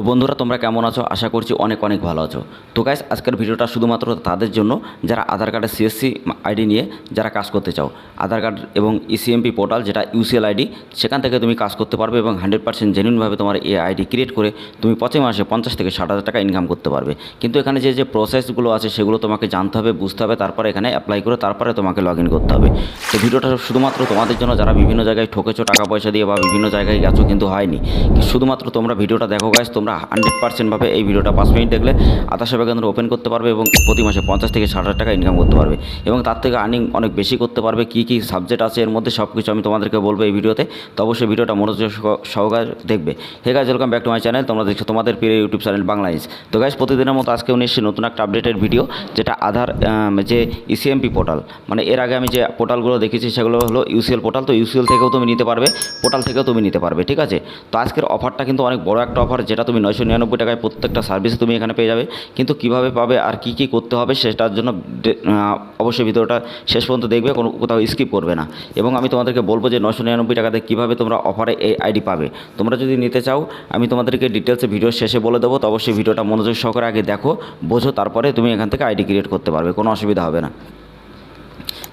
বন্ধুরা তোমরা কেমন আছো? আশা করছি অনেক অনেক ভালো আছো। তো গাইস, আজকের ভিডিওটা শুধুমাত্র তাদের জন্য যারা আধার কার্ডের সিএসসি আইডি নিয়ে যারা কাজ করতে চাও। আধার কার্ড এবং ইসিএমপি পোর্টাল যেটা ইউসিএল আইডি, সেখান থেকে তুমি কাজ করতে পারবে এবং 100% জেনুইনভাবে তোমার এই আইডি ক্রিয়েট করে তুমি প্রতি মাসে 50 থেকে 60,000 টাকা ইনকাম করতে পারবে। কিন্তু এখানে যে প্রসেসগুলো আছে সেগুলো তোমাকে জানতে হবে, বুঝতে হবে, তারপরে এখানে অ্যাপ্লাই করে তারপরে তোমাকে লগ ইন করতে হবে। তো ভিডিওটা শুধুমাত্র তোমাদের জন্য যারা বিভিন্ন জায়গায় ঠকেছো টাকা পয়সা দিয়ে বা বিভিন্ন জায়গায় গেছো কিন্তু হয়নি। শুধুমাত্র তোমরা ভিডিওটা দেখো গাইস, তোমরা 100% ভাবে এই ভিডিওটা 5 মিনিট দেখলে আধার সেবা কেন্দ্র ওপেন করতে পারবে এবং প্রতি মাসে 50 থেকে 60,000 টাকা ইনকাম করতে পারবে এবং তার থেকে আর্নিং অনেক বেশি করতে পারবে। কী কী সাবজেক্ট আছে এর মধ্যে সব কিছু আমি তোমাদেরকে বলবো এই ভিডিওতে। তো অবশ্যই ভিডিওটা মনোযোগ সহকারে দেখবে। Hey guys, welcome back to my channel. তোমরা দেখছো তোমাদের প্রিয় ইউটিউব চ্যানেল বাংলাইজ। তো গাইস, প্রতিদিনের মতো আজকেও নিয়ে এসেছি নতুন একটা আপডেটের ভিডিও, যেটা আধার যে ইসিএমপি পোর্টাল, মানে এর আগে আমি যে পোর্টালগুলো দেখেছি সেগুলো হলো ইউসিএল পোর্টাল। তো ইউসিএল থেকেও তুমি নিতে পারবে, পোর্টাল থেকেও তুমি নিতে পারবে, ঠিক আছে। তো আজকের অফারটা কিন্তু অনেক বড় একটা অফার, যেটা তুমি 999 টাকায় প্রত্যেকটা সার্ভিস তুমি এখানে পেয়ে যাবে। কিন্তু কিভাবে পাবে আর কি কি করতে হবে সেটার জন্য অবশ্যই ভিডিওটা শেষ পর্যন্ত দেখবে, কোথাও স্কিপ করবে না। এবং আমি তোমাদেরকে বলবো যে 999 টাকাতে কীভাবে তোমরা অফারে এই আইডি পাবে। তোমরা যদি নিতে চাও আমি তোমাদেরকে ডিটেলসে ভিডিও শেষে বলে দেবো। তো অবশ্যই ভিডিওটা মনোযোগ সহকারে আগে দেখো, বোঝো, তারপরে তুমি এখান থেকে আইডি ক্রিয়েট করতে পারবে, কোনো অসুবিধা হবে না।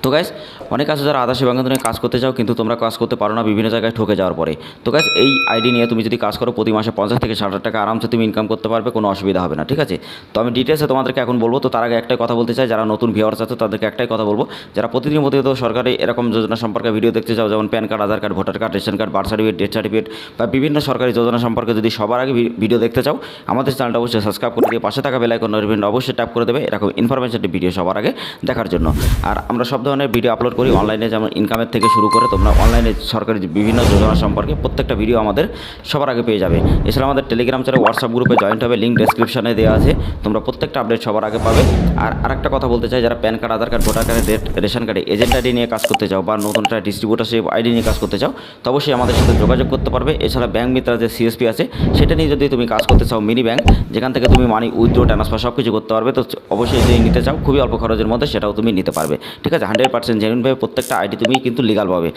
তো গাইস, অনেক আছে যারা আধার সেবা কেন্দ্রে কাজ করতে চাও কিন্তু তোমরা কাজ করতে পারো না বিভিন্ন জায়গায় ঠকে যাওয়ার পরে। তো গাইস, এই আইডি নিয়ে তুমি যদি কাজ করো প্রতি মাসে 50 থেকে 60,000 টাকা আরামসে তুমি ইনকাম করতে পারবে, কোনো অসুবিধা হবে না, ঠিক আছে। তো আমি ডিটেলসে তোমাদেরকে এখন বলবো। তো তার আগে একটাই কথা বলতে চাই, যারা নতুন ভিউয়ার্স আছে তাদেরকে একটাই কথা বলবো, যারা প্রতিদিন প্রতিনিয়ত সরকারি এরকম যোজনা সম্পর্কে ভিডিও দেখতে চাও, যেমন PAN card, Aadhaar card, voter card, ration card, birth certificate, death certificate বা বিভিন্ন সরকারি যোজনা সম্পর্কে যদি সবার আগে ভিডিও দেখতে চাও, আমাদের চ্যানেলটা অবশ্যই সাবস্ক্রাইব করে দিয়ে পাশে থাকা বেল আইকন নোটিফিকেশন অবশ্যই ট্যাপ করে দেবে, এরকম ইনফরমেশন ভিডিও সবার আগে দেখার জন্য। আর আমরা সব ধরনের ভিডিও আপলোড করি অনলাইনে, যেমন ইনকামের থেকে শুরু করে তোমরা অনলাইনে সরকারি বিভিন্ন যোজনা সম্পর্কে প্রত্যেকটা ভিডিও আমাদের সবার আগে পেয়ে যাবে। এছাড়া আমাদের টেলিগ্রাম চ্যানেল, হোয়াটসঅ্যাপ গ্রুপে জয়েন্ট হবে, লিঙ্ক ডেসক্রিপশনে দেওয়া আছে, তোমরা প্রত্যেকটা আপডেট সবার আগে পাবে। আর আরেকটা কথা বলতে চাই, যারা PAN card, Aadhaar card, voter card, ration কার্ডে এজেন্ট আইডি নিয়ে কাজ করতে চাও বা নতুন একটা ডিস্ট্রিবিউটারশিপ আইডি নিয়ে কাজ করতে চাও, তো অবশ্যই আমাদের সাথে যোগাযোগ করতে পারবে। এছাড়া ব্যাংক মিত্রা যে সিএসপি আছে সেটা নিয়ে যদি তুমি কাজ করতে চাও, মিনি ব্যাংক, যেখান থেকে তুমি মানি উইথড্র, ট্রান্সফার সব কিছু করতে পারবে, তো অবশ্যই যদি নিতে চাও খুবই অল্প খরচের মধ্যে সেটাও তুমি নিতে পারবে, ঠিক আছে। 100% জেনুইনভাবে প্রত্যেকটা আইডি তুমি কিন্তু লিগাল পাবে।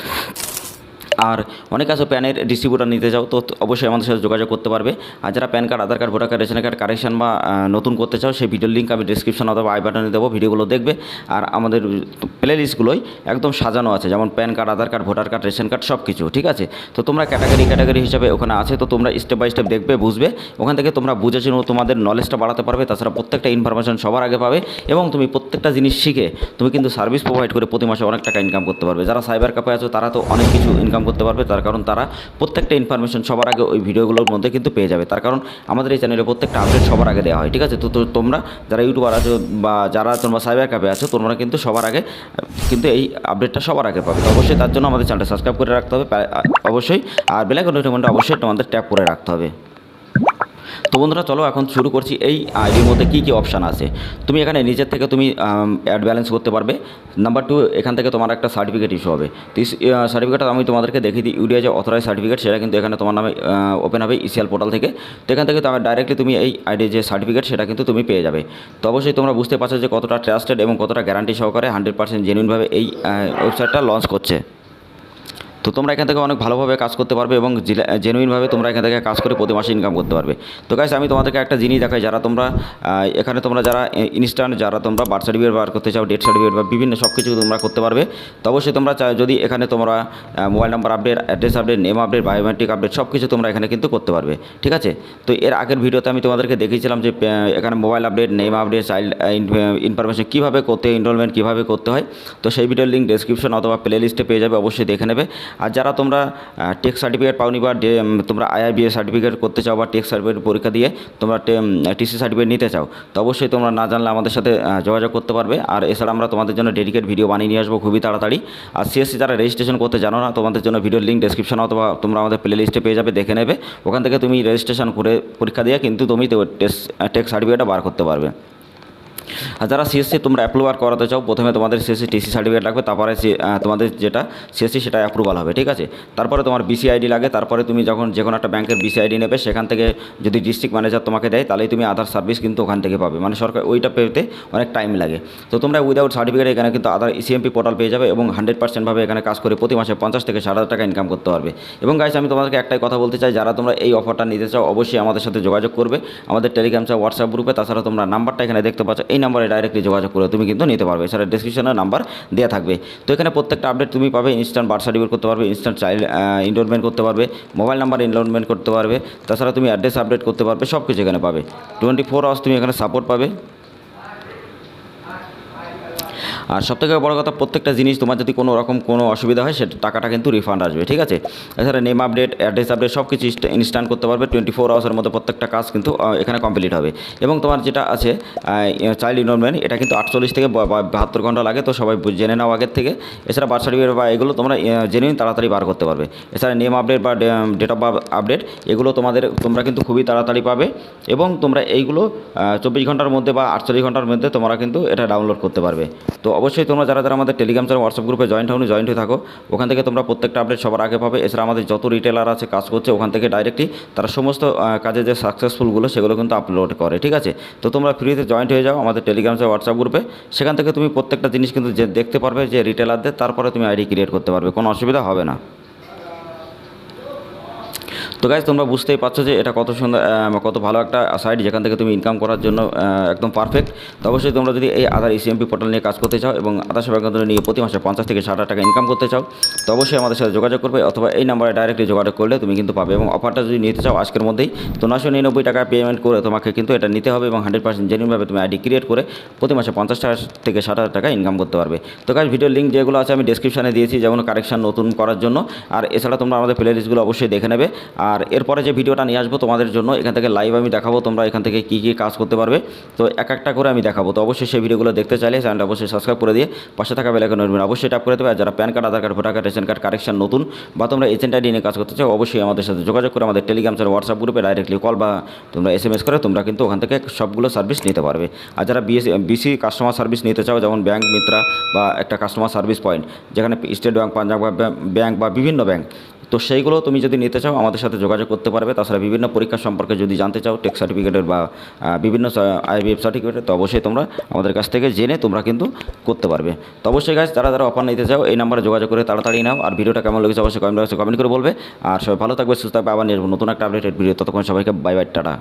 আর অনেক আছে প্যানের ডিস্ট্রিবিউটার নিতে চাও, তো অবশ্যই আমাদের সাথে যোগাযোগ করতে পারবে। আর যারা PAN card, Aadhaar card, voter card, ration card correction বা নতুন করতে চাও, সেই ভিডিওর লিঙ্ক আমি ডিসক্রিপশন অথবা আই বাটনে দেবো, ভিডিওগুলো দেখবে। আর আমাদের প্লে লিস্টগুলোই একদম সাজানো আছে, যেমন PAN card, Aadhaar card, voter card, ration card সব কিছু, ঠিক আছে। তো তোমরা ক্যাটাগরি হিসাবে ওখানে আছে, তো তোমরা স্টেপ বাই স্টেপ দেখবে, বুঝবে, ওখান থেকে তোমরা বুঝে চিনো তোমাদের নলেজটা বাড়াতে পারবে। তাছাড়া প্রত্যেকটা ইনফরমেশন সবার আগে পাবে এবং তুমি প্রত্যেকটা জিনিস শিখে তুমি কিন্তু সার্ভিস প্রোভাইড করে প্রতি মাসে অনেক টাকা ইনকাম করতে পারবে। যারা সাইবার ক্যাফে আছো তারা তো অনেক কিছু ইনকাম করতে পারবে, তার কারণ তারা প্রত্যেকটা ইনফরমেশন সবার আগে ওই ভিডিওগুলোর মধ্যে কিন্তু পেয়ে যাবে। তার কারণ আমাদের এই চ্যানেলে প্রত্যেকটা আপডেট সবার আগে দেওয়া হয়, ঠিক আছে। তো তোমরা যারা ইউটিউবার আছো বা যারা তোমরা সাইবার ক্যাফে আছো, তোমরা কিন্তু সবার আগে কিন্তু এই আপডেটটা সবার আগে পাবে। তো অবশ্যই তার জন্য আমাদের চ্যানেলটা সাবস্ক্রাইব করে রাখতে হবে অবশ্যই, আর বেল আইকন নোটিফিকেশনটা অবশ্যই তোমাদের ট্যাপ করে রাখতে হবে। তো বন্ধুরা চলো এখন শুরু করছি। এই আইডির মধ্যে কী কী অপশান আছে, তুমি এখানে নিজের থেকে তুমি অ্যাড ব্যালেন্স করতে পারবে। নাম্বার 2, এখান থেকে তোমার একটা সার্টিফিকেট ইস্যু হবে। তো সার্টিফিকেটটা আমি তোমাদেরকে দেখিয়ে দিই, ইউডিআই যে অথরাইজ সার্টিফিকেট, সেটা কিন্তু এখানে তোমার নামে ওপেন হবে ইসিএল পোর্টাল থেকে। তো এখান থেকে ডাইরেক্টলি তুমি এই আইডির যে সার্টিফিকেট সেটা কিন্তু তুমি পেয়ে যাবে। তো অবশ্যই তোমরা বুঝতে পারছো যে কতটা ট্রাস্টেড এবং কতটা গ্যারান্টি সহকারে 100% জেনুইনভাবে এই ওয়েবসাইটটা লঞ্চ করছে। তো তোমরা এখান থেকে অনেক ভালোভাবে কাজ করতে পারবে এবং জেনুইনভাবে তোমরা এখান থেকে কাজ করে প্রতি মাসে ইনকাম করতে পারবে। তো গাইস, আমি তোমাদেরকে একটা জিনিস দেখাই, যারা তোমরা এখানে তোমরা যারা ইনস্ট্যান্ট যারা তোমরা বার্থ সার্টিফিকেট বার করতে চাও, ডেথ সার্টিফিকেট বা বিভিন্ন সব কিছু তোমরা করতে পারবে। তো অবশ্যই তোমরা যদি এখানে তোমরা mobile number update, address update, name update, biometric update সব কিছু তোমরা এখানে কিন্তু করতে পারবে, ঠিক আছে। তো এর আগের ভিডিওতে আমি তোমাদেরকে দেখিয়েছিলাম যে এখানে mobile update, name update, child information কীভাবে করতে, এনরোলমেন্ট কীভাবে করতে হয়, তো সেই ভিডিওর লিঙ্ক ডেসক্রিপশন অথবা প্লে লিস্টে পেয়ে যাবে, অবশ্যই দেখে নেবে। আর যারা তোমরা টেক্স সার্টিফিকেট পাওনি বা তোমরা আইআইবিএ সার্টিফিকেট করতে চাও বা টেক্স সার্টিফিকেট পরীক্ষা দিয়ে তোমরা টিসি সার্টিফিকেট নিতে চাও, তো অবশ্যই তোমরা না জানলে আমাদের সাথে যোগাযোগ করতে পারবে। আর এছাড়া আমরা তোমাদের জন্য ডেডিকেট ভিডিও বানিয়ে নিয়ে আসবো খুবই তাড়াতাড়ি। আর সিএসসি যারা রেজিস্ট্রেশন করতে জানো না, তোমাদের জন্য ভিডিওর লিঙ্ক ডেসক্রিপশন অথবা তোমরা আমাদের প্লে লিস্টে পেয়ে যাবে, দেখে নেবে। ওখান থেকে তুমি রেজিস্ট্রেশন করে পরীক্ষা দিয়ে কিন্তু তুমি টেক্স সার্টিফিকেটটা বার করতে পারবে। আর যারা সিএসসি তোমরা অ্যাপ্রুভাল করাতে চাও, প্রথমে তোমাদের সিএসসি টিসি সার্টিফিকেট লাগবে, তারপরে তোমাদের যেটা সিএসসি সেটা অ্যাপ্রুভাল হবে, ঠিক আছে। তারপরে তোমার বিসি আইডি লাগে, তারপরে তুমি যখন যে কোনো একটা ব্যাংকের বিসি আইডি নেবে, সেখান থেকে যদি ডিস্ট্রিক্ট ম্যানেজার তোমাকে দেয় তাহলেই তুমি আধার সার্ভিস কিন্তু ওখান থেকে পাবে, মানে সরকার ওইটা পেতে অনেক টাইম লাগে। তো তোমরা উইদাউট সার্টিফিকেট এখানে কিন্তু আধার ইসিএমপি পোর্টাল পেয়ে যাবে এবং 100% এখানে কাজ করে প্রতি মাসে 50 থেকে 60,000 টাকা ইনকাম করতে পারবে। এবং গাইস আমি তোমাদেরকে একটাই কথা বলতে চাই, যারা তোমরা এই অফারটা নিতে চাও অবশ্যই আমাদের সাথে যোগাযোগ করবে, আমাদের টেলিগ্রাম বা হোয়াটসঅ্যাপ গ্রুপে। তাছাড়া তোমরা নাম্বারটা এখানে দেখতে পাচ্ছ, এই নাম্বারে ডাইরেক্টলি যোগাযোগ করে তুমি কিন্তু নিতে পারবে। এছাড়া ডিসক্রিপশনে নাম্বার দেওয়া থাকবে। তো এখানে প্রত্যেকটা আপডেট তুমি পাবে, ইনস্ট্যান্ট বার্থ সার্টিফিকেট করতে পারবে, ইনস্ট্যান্ট চাইল্ড এনরোলমেন্ট করতে পারবে, মোবাইল নাম্বার এনরোলমেন্ট করতে পারবে, তাছাড়া তুমি অ্যাড্রেস আপডেট করতে পারবে, সব কিছু এখানে পাবে। 24 আওয়ার্স তুমি এখানে সাপোর্ট পাবে। আর সবথেকে বড় কথা, প্রত্যেকটা জিনিস তোমার যদি কোনো রকম কোনো অসুবিধা হয় সেটা টাকাটা কিন্তু রিফান্ড আসবে, ঠিক আছে। এছাড়া নেম আপডেট, অ্যাড্রেস আপডেট সব কিছু ইনস্ট্যান্ট করতে পারবে। 24 আওয়ার্সের মধ্যে প্রত্যেকটা কাজ কিন্তু এখানে কমপ্লিট হবে। এবং তোমার যেটা আছে চাইল্ড এনরোলমেন্ট, এটা কিন্তু 48 থেকে 72 ঘন্টা লাগে, তো সবাই জেনে নাও আগের থেকে। এছাড়া বার্থ সার্টিফিকেট বা এগুলো তোমরা জেনুইন তাড়াতাড়ি বার করতে পারবে। এছাড়া নেম আপডেট বা ডেট অফ বার্থ আপডেট এগুলো তোমরা কিন্তু খুবই তাড়াতাড়ি পাবে এবং তোমরা এইগুলো 24 ঘন্টার মধ্যে বা 48 ঘন্টার মধ্যে তোমরা কিন্তু এটা ডাউনলোড করতে পারবে। তো অবশ্যই তোমরা যারা আমাদের টেলিগ্রাম চ্যানেল হোয়াটসঅ্যাপ গ্রুপে জয়েন্ট হয়ে থাকো, ওখান থেকে তোমরা প্রত্যেকটা আপডেট সবার আগে পাবে। এছাড়া আমাদের যত রিটেলার আছে কাজ করছে ওখান থেকে ডাইরেক্টলি তারা সমস্ত কাজে যে সাকসেসফুলগুলো সেগুলো কিন্তু আপলোড করে, ঠিক আছে। তো তোমরা ফ্রিতে জয়েন্ট হয়ে যাও আমাদের টেলিগ্রাম চ্যানেল হোয়াটসঅ্যাপ গ্রুপে, সেখান থেকে তুমি প্রত্যেকটা জিনিস কিন্তু যে দেখতে পারবে যে রিটেলারদের, তারপরে তুমি আইডি ক্রিয়েট করতে পারবে, কোনো অসুবিধা হবে না। তো গাইজ তোমরা বুঝতেই পারছো যে এটা কত সুন্দর, কত ভালো একটা সাইট যেখান থেকে তুমি ইনকাম করার জন্য একদম পারফেক্ট। তো অবশ্যই তোমরা যদি এই আধার ইসিএমপি পোর্টাল নিয়ে কাজ করতে চাও এবং আধার সেবা কেন্দ্র নিয়ে প্রতি মাসে 50 থেকে 60,000 টাকা ইনকাম করতে চাও, তো অবশ্যই আমাদের সাথে যোগাযোগ করবে, অথবা এই নাম্বারে ডাইরেক্টলি যোগাযোগ করলে তুমি কিন্তু পাবে। এবং অফারটা যদি নিতে চাও আজকের মধ্যেই, তো 999 টাকা পেমেন্ট করে তোমাকে কিন্তু এটা নিতে হবে এবং 100% জেনুইনভাবে তুমি আইডি ক্রিয়েট করে প্রতি মাসে 50 থেকে 60,000 টাকা ইনকাম করতে পারবে। তো গাইজ ভিডিওর লিঙ্ক যেগুলো আছে আমি ডেসক্রিপশনে দিয়েছি, যেমন কারেকশন নতুন করার জন্য। আর এছাড়া তোমরা আমাদের প্লে লিস্টগুলো অবশ্যই দেখে নেবে। আর এরপরে যে ভিডিওটা নিয়ে আসবো তোমাদের জন্য, এখান থেকে লাইভ আমি দেখাবো তোমরা এখান থেকে কী কী কাজ করতে পারবে, তো এক একটা করে আমি দেখাবো। তো অবশ্যই সেই ভিডিওগুলো দেখতে চাইলে চ্যানেলটা অবশ্যই সাবস্ক্রাইব করে দিয়ে পাশে থাকা বেল আইকন অবশ্যই ট্যাপ করে দেবে। আর যারা PAN card, Aadhaar card, voter card, ration card correction নতুন বা তোমরা এজেন্ট আইডি নিয়ে কাজ করতে চাও, অবশ্যই আমাদের সাথে যোগাযোগ করে আমাদের টেলিগ্রাম চ্যানেল হোয়াটসঅ্যাপ গ্রুপে ডাইরেক্টলি কল বা তোমরা SMS করে তোমরা কিন্তু ওখান থেকে সবগুলো সার্ভিস নিতে পারবে। আর যারা বিসি কাস্টমার সার্ভিস নিতে চাও, যেমন ব্যাংক মিত্রা বা একটা কাস্টমার সার্ভিস পয়েন্ট, যেখানে স্টেট ব্যাংক, পাঞ্জাব ব্যাংক বা বিভিন্ন ব্যাংক, তো সেইগুলো তুমি যদি নিতে চাও আমাদের সাথে যোগাযোগ করতে পারবে। তাছাড়া বিভিন্ন পরীক্ষা সম্পর্কে যদি জানতে চাও, টেক সার্টিফিকেটের বা বিভিন্ন IVF সার্টিফিকেটের, তো অবশ্যই তোমরা আমাদের কাছ থেকে জেনে তোমরা কিন্তু করতে পারবে। তো অবশ্যই গাইজ যারা অফার নিতে চাও এই নাম্বারে যোগাযোগ করে তাড়াতাড়ি নাও। আর ভিডিওটা কেমন লেগেছে অবশ্যই কমেন্ট বক্সে কমেন্ট করে বলবে। আর সবাই ভালো থাকবে, সুস্থ থাকবে, আবার নতুন একটা আপডেটেড ভিডিও। ততক্ষণ সবাইকে বাই বাই, টাটা।